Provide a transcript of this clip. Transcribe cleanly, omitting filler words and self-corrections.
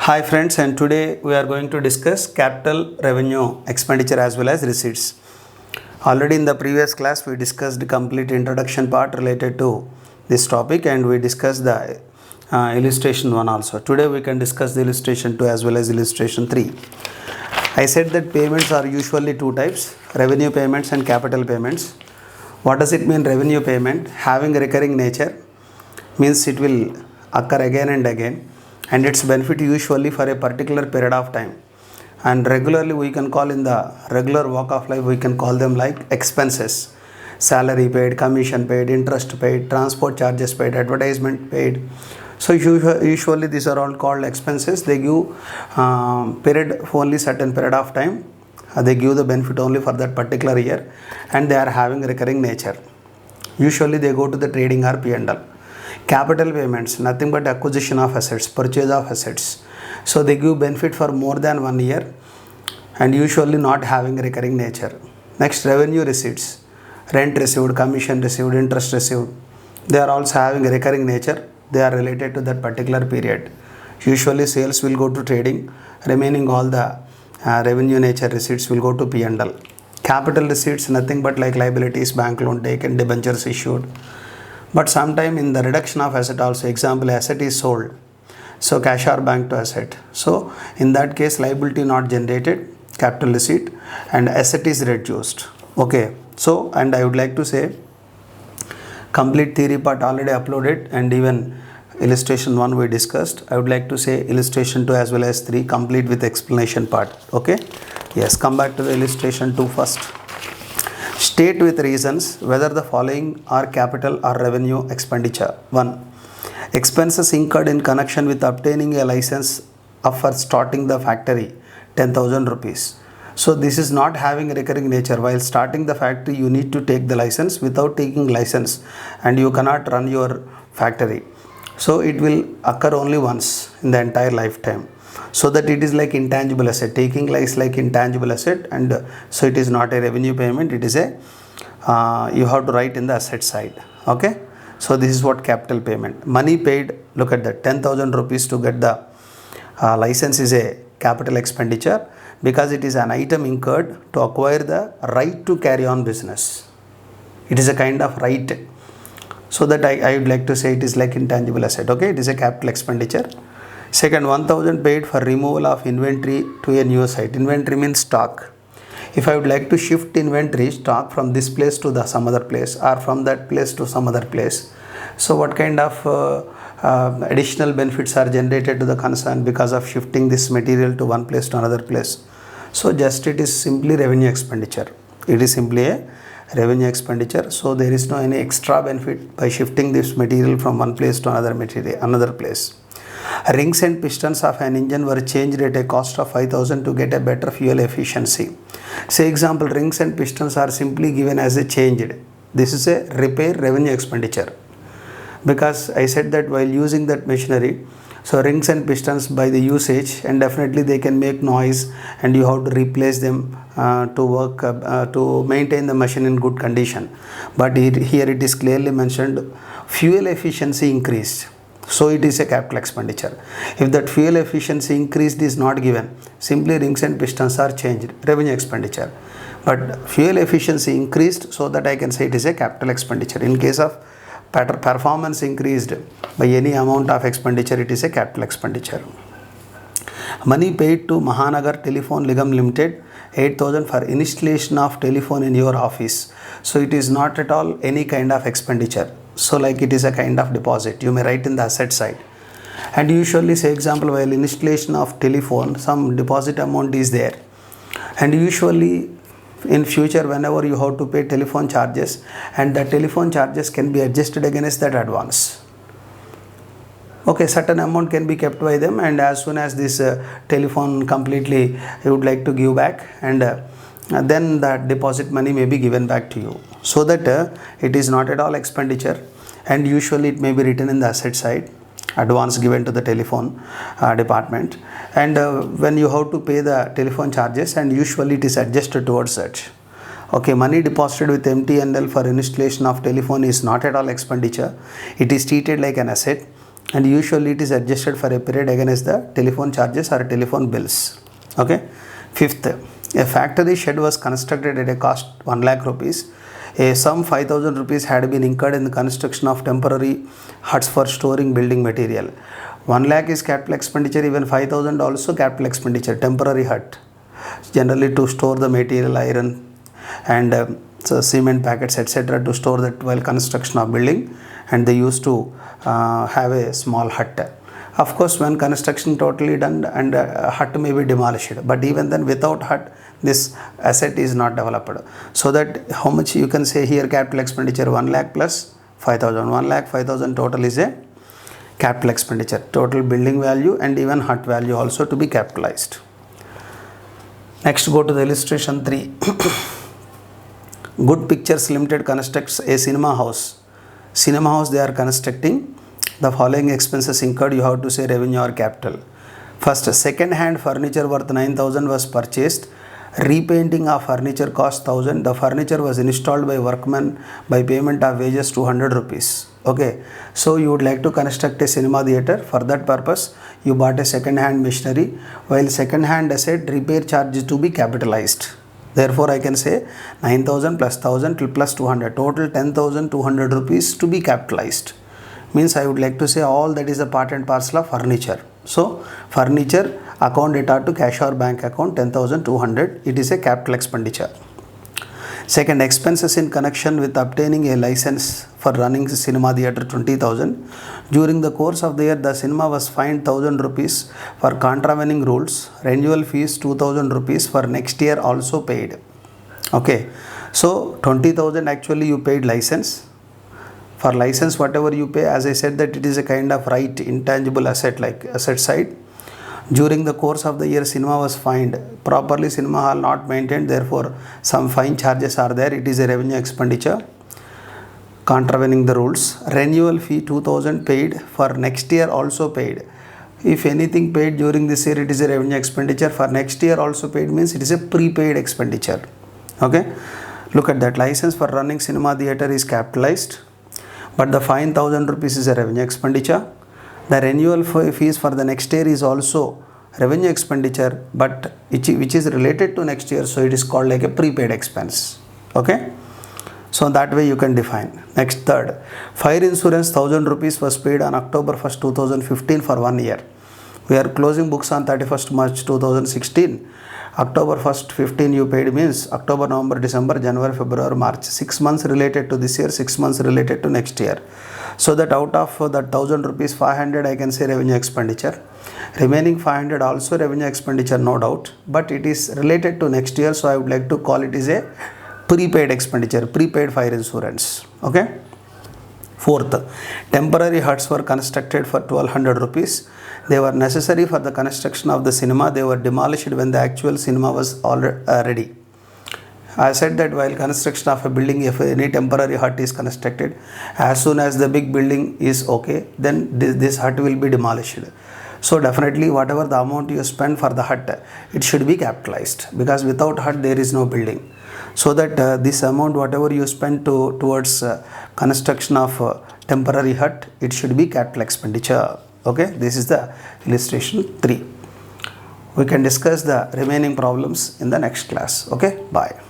Hi friends, and today we are going to discuss capital revenue expenditure as well as receipts. Already in the previous class we discussed the complete introduction part related to this topic, and we discussed the illustration 1 also. Today we can discuss the illustration 2 as well as illustration 3. I said that payments are usually two types: revenue payments and capital payments. What does it mean, revenue payment? Having a recurring nature means it will occur again and again, and its benefit usually for a particular period of time, and regularly we can call, in the regular walk of life, we can call them like expenses: salary paid, commission paid, interest paid, transport charges paid, advertisement paid. So usually these are all called expenses. They give period only certain period of time. They give the benefit only for that particular year, and they are having recurring nature. Usually they go to the trading or P&L. Capital payments, nothing but acquisition of assets, purchase of assets. So they give benefit for more than 1 year and usually not having recurring nature. Next, revenue receipts: rent received, commission received, interest received. They are also having a recurring nature. They are related to that particular period. Usually sales will go to trading, remaining all the revenue nature receipts will go to P&L. Capital receipts, nothing but like liabilities, bank loan taken, debentures issued. But sometime in the reduction of asset also, example, asset is sold, so cash or bank to asset. So in that case, liability not generated, capital receipt, and asset is reduced. Okay, so, and I would like to say complete theory part already uploaded, and even illustration 1 we discussed. I would like to say illustration 2 as well as 3 complete with explanation part. Okay, yes, come back to the illustration 2 first. State with reasons whether the following are capital or revenue expenditure. 1. Expenses incurred in connection with obtaining a license for starting the factory, 10,000 rupees. So this is not having recurring nature. While starting the factory, you need to take the license. Without taking license, and you cannot run your factory. So it will occur only once in the entire lifetime. So that it is like intangible asset. Taking is like intangible asset, and so it is not a revenue payment. It is a you have to write in the asset side. Okay, so this is what capital payment. Money paid, look at that, 10,000 rupees to get the license is a capital expenditure, because it is an item incurred to acquire the right to carry on business. It is a kind of right. So that I would like to say it is like intangible asset. Okay, it is a capital expenditure. Second, 1,000 paid for removal of inventory to a new site. Inventory means stock. If I would like to shift inventory stock from this place to some other place, or from that place to some other place, so what kind of additional benefits are generated to the concern because of shifting this material to one place to another place? So just it is simply revenue expenditure. It is simply a revenue expenditure. So there is no any extra benefit by shifting this material from one place to another place. Rings and pistons of an engine were changed at a cost of 5,000 to get a better fuel efficiency. Say example, rings and pistons are simply given as a changed. This is a repair revenue expenditure, because I said that while using that machinery, so rings and pistons by the usage, and definitely they can make noise, and you have to replace them to work to maintain the machine in good condition. But here it is clearly mentioned fuel efficiency increased. So it is a capital expenditure. If that fuel efficiency increased is not given, simply rings and pistons are changed, revenue expenditure. But fuel efficiency increased, so that I can say it is a capital expenditure. In case of performance increased by any amount of expenditure, it is a capital expenditure. Money paid to Mahanagar Telephone Nigam Limited, 8,000 for installation of telephone in your office. So it is not at all any kind of expenditure. So like it is a kind of deposit. You may write in the asset side. And usually, say example, while installation of telephone, some deposit amount is there. And usually in future, whenever you have to pay telephone charges, and the telephone charges can be adjusted against that advance. Okay, certain amount can be kept by them, and as soon as this telephone completely you would like to give back, and then the deposit money may be given back to you. So that it is not at all expenditure, and usually it may be written in the asset side, advance given to the telephone department, and when you have to pay the telephone charges, and usually it is adjusted towards that. Okay, money deposited with MTNL for installation of telephone is not at all expenditure. It is treated like an asset, and usually it is adjusted for a period against the telephone charges or telephone bills. Okay. Fifth, a factory shed was constructed at a cost 1 lakh rupees. A sum 5,000 rupees had been incurred in the construction of temporary huts for storing building material. 1 lakh is capital expenditure, even 5,000 also capital expenditure. Temporary hut, generally to store the material, iron and so cement packets etc. to store that while construction of building, and they used to have a small hut. Of course, when construction totally done and hut may be demolished, but even then without hut this asset is not developed. So that how much you can say here capital expenditure 1 lakh plus 5,000. 1 lakh 5,000 total is a capital expenditure. Total building value and even hut value also to be capitalized. Next, go to the illustration 3. Good Pictures Limited constructs a cinema house. Cinema house they are constructing. The following expenses incurred, you have to say revenue or capital. First, second hand furniture worth 9,000 was purchased. Repainting of furniture cost 1,000. The furniture was installed by workmen by payment of wages 200 rupees. Okay, so you would like to construct a cinema theater. For that purpose you bought a second hand machinery, while second hand asset repair charge is to be capitalized. Therefore I can say 9,000 plus 1,000 plus 200, total 10,200 rupees to be capitalized. Means I would like to say all that is a part and parcel of furniture. So furniture account data to cash or bank account 10,200, it is a capital expenditure. Second, expenses in connection with obtaining a license for running cinema theater 20,000. During the course of the year, the cinema was fined 1,000 rupees for contravening rules. Renewal fees 2,000 rupees for next year also paid. Okay, so 20,000 actually you paid license. For license whatever you pay, as I said that it is a kind of right, intangible asset like asset side. During the course of the year cinema was fined. Properly cinema hall not maintained, therefore some fine charges are there. It is a revenue expenditure. Contravening the rules. Renewal fee 2,000 paid, for next year also paid. If anything paid during this year, it is a revenue expenditure. For next year also paid means it is a prepaid expenditure. Okay, look at that. License for running cinema theater is capitalized, but the fine 1,000 rupees is a revenue expenditure. The renewal fees for the next year is also revenue expenditure, but which is related to next year, so it is called like a prepaid expense. Okay, so that way you can define. Next, third, fire insurance 1,000 rupees was paid on October 1st 2015 for 1 year. We are closing books on 31st March 2016. October 1st 15 you paid means October, November, December, January, February, March. 6 months related to this year, 6 months related to next year. So that out of that 1,000 rupees, 500 I can say revenue expenditure. Remaining 500 also revenue expenditure, no doubt, but it is related to next year, so I would like to call it is a prepaid expenditure, prepaid fire insurance. Okay. Fourth, temporary huts were constructed for 1,200 rupees. They were necessary for the construction of the cinema. They were demolished when the actual cinema was already. I said that while construction of a building, if any temporary hut is constructed, as soon as the big building is okay, then this hut will be demolished. So definitely whatever the amount you spend for the hut, it should be capitalized, because without hut there is no building. So that this amount whatever you spend towards construction of temporary hut, it should be capital expenditure. Okay, this is the illustration 3. We can discuss the remaining problems in the next class. Okay, bye.